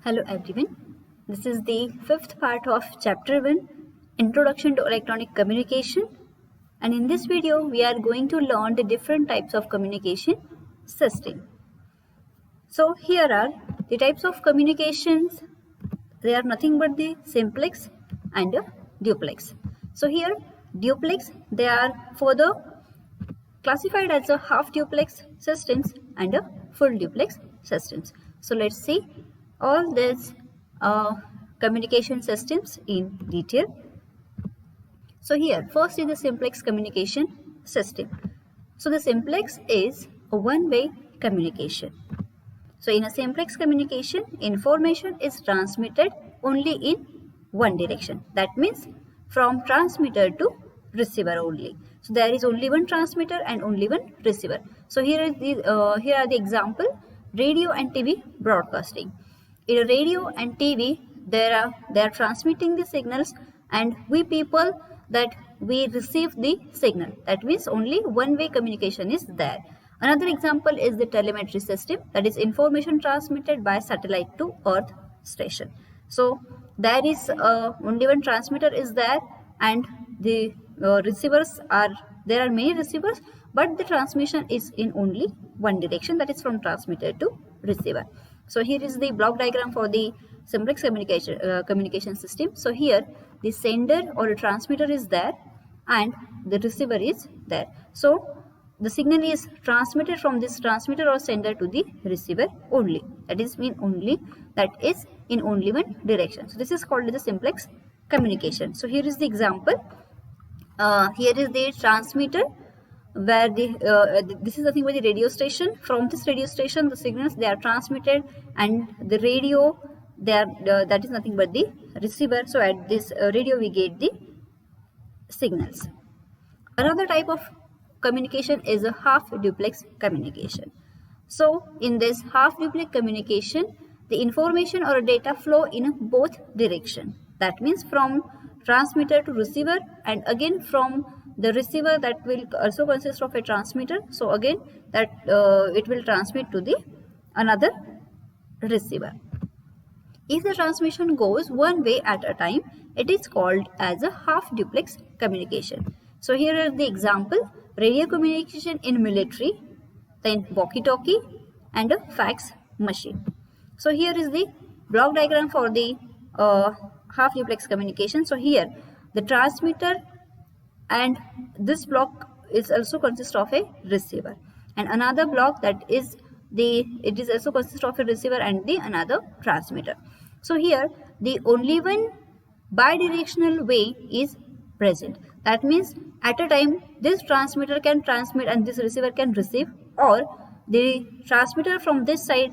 Hello everyone. This is the fifth part of chapter 1, Introduction to Electronic Communication. And in this video, we are going to learn the different types of communication system. So here are the types of communications. They are nothing but the simplex and a duplex. So here duplex, they are further classified as a half duplex systems and a full duplex systems. So let's see all these communication systems in detail. So here first is the simplex communication system. So the simplex is a one-way communication. So in a simplex communication, information is transmitted only in one direction. That means from transmitter to receiver only. So there is only one transmitter and only one receiver. So here are the example: radio and TV broadcasting. In a radio and TV, they are transmitting the signals, and we people that we receive the signal. That means only one-way communication is there. Another example is the telemetry system, that is information transmitted by satellite to earth station. So there is only one transmitter is there, and the receivers are there are many receivers, but the transmission is in only one direction, that is from transmitter to receiver. So here is the block diagram for the simplex communication system. So here the sender or a transmitter is there and the receiver is there. So the signal is transmitted from this transmitter or sender to the receiver only. That is in only one direction. So this is called the simplex communication. So here is the example. Here is the transmitter, where this is nothing but the radio station. From this radio station, the signals they are transmitted, and the radio that is nothing but the receiver. So at this radio we get the signals. Another type of communication is a half duplex communication. So in this half duplex communication, the information or data flow in both direction. That means from transmitter to receiver, and again from the receiver, that will also consist of a transmitter. So again that it will transmit to the another receiver. If the transmission goes one way at a time, it is called as a half duplex communication. So here are the example: radio communication in military, then walkie-talkie and a fax machine. So here is the block diagram for the half duplex communication. So here the transmitter and this block is also consist of a receiver, and another block it is also consist of a receiver and the another transmitter. So here the only one bidirectional way is present. That means at a time this transmitter can transmit and this receiver can receive, or the transmitter from this side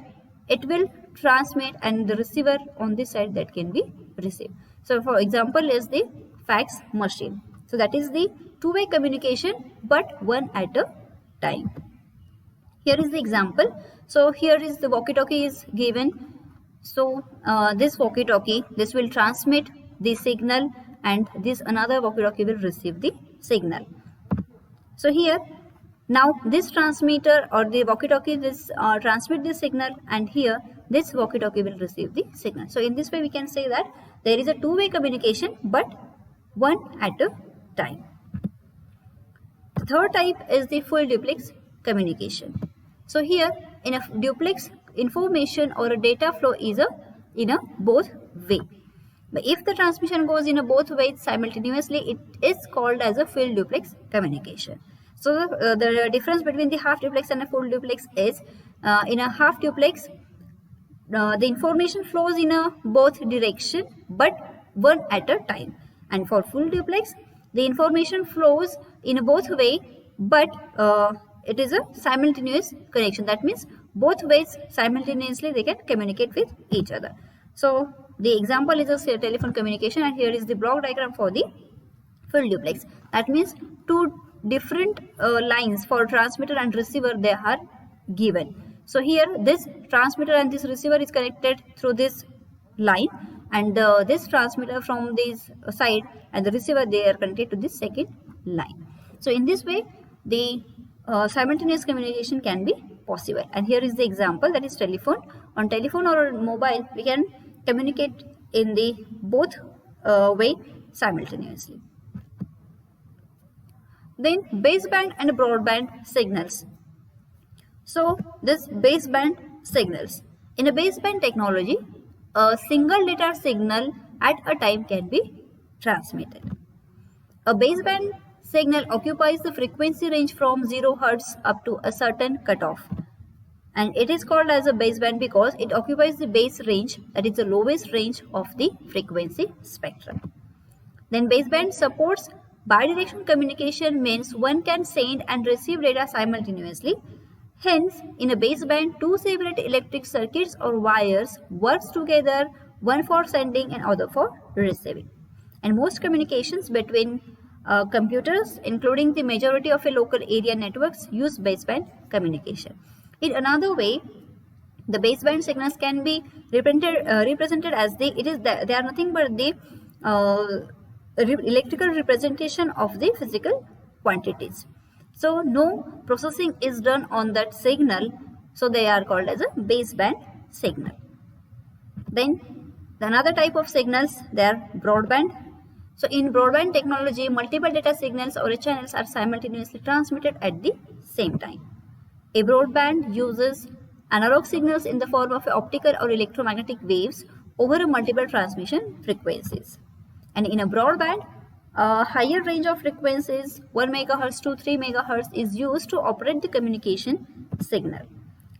it will transmit and the receiver on this side that can be received. So for example is the fax machine. So that is the two-way communication, but one at a time. Here is the example. So here is the walkie-talkie is given. So this walkie-talkie, this will transmit the signal, and this another walkie-talkie will receive the signal. So here now this transmitter or the walkie-talkie this transmit the signal, and here this walkie-talkie will receive the signal. So in this way we can say that there is a two-way communication, but one at a time. The third type is the full duplex communication. So here in a duplex, information or a data flow is in a both way. But if the transmission goes in a both ways simultaneously, it is called as a full duplex communication. So the difference between the half duplex and a full duplex is in a half duplex the information flows in a both direction but one at a time, and for full duplex the information flows in a both way, but it is a simultaneous connection. That means both ways simultaneously they can communicate with each other. So the example is a telephone communication, and here is the block diagram for the full duplex. That means two different lines for transmitter and receiver they are given. So here this transmitter and this receiver is connected through this line, and this transmitter from this side and the receiver they are connected to this second line. So in this way the simultaneous communication can be possible. And here is the example, that is telephone. On telephone or mobile, we can communicate in the both way simultaneously. Then baseband and broadband signals. So this baseband signals. In a baseband technology, a single data signal at a time can be transmitted. A baseband signal occupies the frequency range from 0 Hz up to a certain cutoff. And it is called as a baseband because it occupies the base range, that is the lowest range of the frequency spectrum. Then baseband supports bidirectional communication, means one can send and receive data simultaneously. Hence, in a baseband, two separate electric circuits or wires works together, one for sending and other for receiving. And most communications between computers, including the majority of a local area networks, use baseband communication. In another way, the baseband signals can be represented as they are nothing but the electrical representation of the physical quantities. So no processing is done on that signal, so they are called as a baseband signal. Then another type of signals, they are broadband. So in broadband technology, multiple data signals or channels are simultaneously transmitted at the same time. A broadband uses analog signals in the form of optical or electromagnetic waves over multiple transmission frequencies. And in a broadband, a higher range of frequencies, 1 MHz to 3 MHz, is used to operate the communication signal.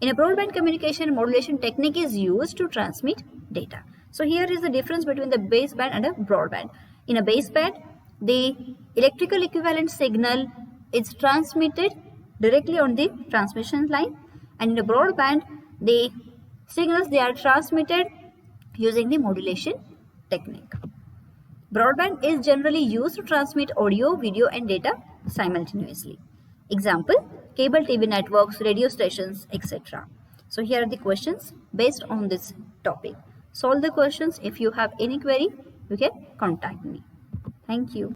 In a broadband communication, modulation technique is used to transmit data. So here is the difference between the baseband and a broadband. In a baseband, the electrical equivalent signal is transmitted directly on the transmission line, and in a broadband, the signals, they are transmitted using the modulation technique. Broadband is generally used to transmit audio, video and data simultaneously. Example, cable TV networks, radio stations, etc. So here are the questions based on this topic. Solve the questions. If you have any query, you can contact me. Thank you.